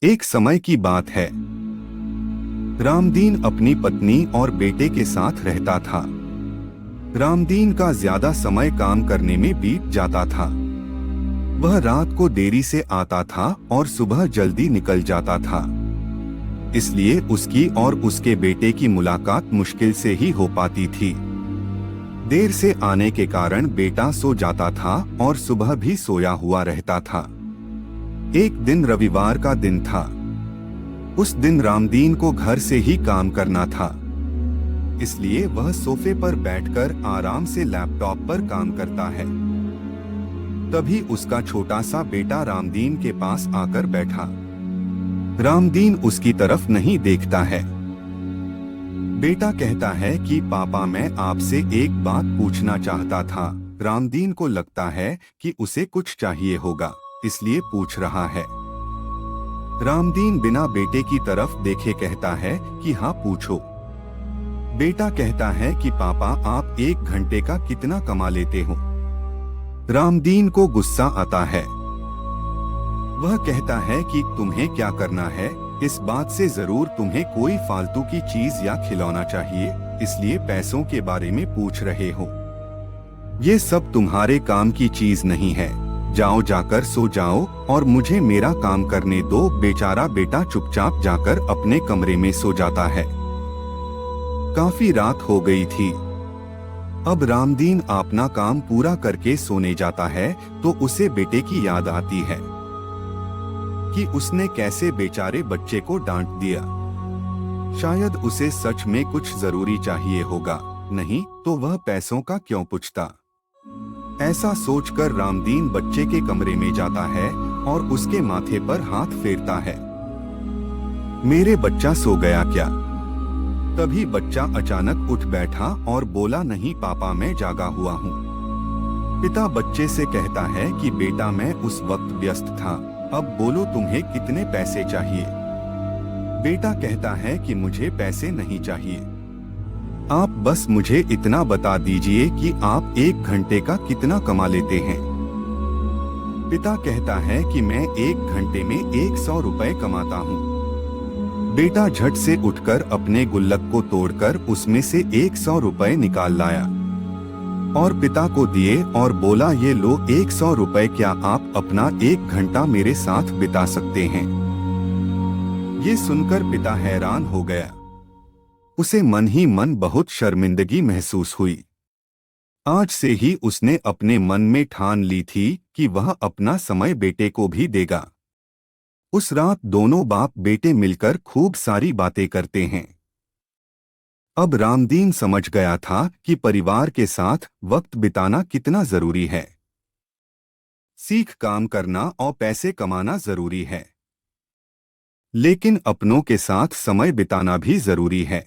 एक समय की बात है। रामदीन अपनी पत्नी और बेटे के साथ रहता था। रामदीन का ज्यादा समय काम करने में बीत जाता था। वह रात को देरी से आता था और सुबह जल्दी निकल जाता था। इसलिए उसकी और उसके बेटे की मुलाकात मुश्किल से ही हो पाती थी। देर से आने के कारण बेटा सो जाता था और सुबह भी सोया हुआ रहता था। एक दिन रविवार का दिन था। उस दिन रामदीन को घर से ही काम करना था, इसलिए वह सोफे पर बैठकर आराम से लैपटॉप पर काम करता है। तभी उसका छोटा सा बेटा रामदीन के पास आकर बैठा। रामदीन उसकी तरफ नहीं देखता है। बेटा कहता है कि पापा, मैं आपसे एक बात पूछना चाहता था। रामदीन को लगता है कि उसे कुछ चाहिए होगा, इसलिए पूछ रहा है। रामदीन बिना बेटे की तरफ देखे कहता है कि हाँ, पूछो। बेटा कहता है कि पापा, आप 1 घंटे का कितना कमा लेते हो? रामदीन को गुस्सा आता है। वह कहता है कि तुम्हें क्या करना है, इस बात से जरूर तुम्हें कोई फालतू की चीज या खिलौना चाहिए, इसलिए पैसों के बारे में पूछ रहे हो। ये सब तुम्हारे काम की चीज नहीं है। जाओ, जाकर सो जाओ और मुझे मेरा काम करने दो। बेचारा बेटा चुपचाप जाकर अपने कमरे में सो जाता है। काफी रात हो गई थी। अब रामदीन अपना काम पूरा करके सोने जाता है तो उसे बेटे की याद आती है कि उसने कैसे बेचारे बच्चे को डांट दिया। शायद उसे सच में कुछ जरूरी चाहिए होगा, नहीं तो वह पैसों का क्यों पूछता। ऐसा सोचकर रामदीन बच्चे के कमरे में जाता है और उसके माथे पर हाथ फेरता है। मेरे बच्चा सो गया क्या? तभी बच्चा अचानक उठ बैठा और बोला, नहीं पापा, मैं जागा हुआ हूँ। पिता बच्चे से कहता है कि बेटा, मैं उस वक्त व्यस्त था, अब बोलो तुम्हें कितने पैसे चाहिए? बेटा कहता है कि मुझे पैसे नहीं चाहिए, आप बस मुझे इतना बता दीजिए कि आप 1 घंटे का कितना कमा लेते हैं। पिता कहता है कि मैं 1 घंटे में 100 रुपए कमाता हूँ। बेटा झट से उठकर अपने गुल्लक को तोड़कर उसमें से 100 रुपए निकाल लाया और पिता को दिए और बोला, ये लो 100 रुपए, क्या आप अपना 1 घंटा मेरे साथ बिता सकते हैं? ये सुनकर पिता हैरान हो गया। उसे मन ही मन बहुत शर्मिंदगी महसूस हुई। आज से ही उसने अपने मन में ठान ली थी कि वह अपना समय बेटे को भी देगा। उस रात दोनों बाप बेटे मिलकर खूब सारी बातें करते हैं। अब रामदीन समझ गया था कि परिवार के साथ वक्त बिताना कितना जरूरी है। सीख काम करना और पैसे कमाना जरूरी है, लेकिन अपनों के साथ समय बिताना भी जरूरी है।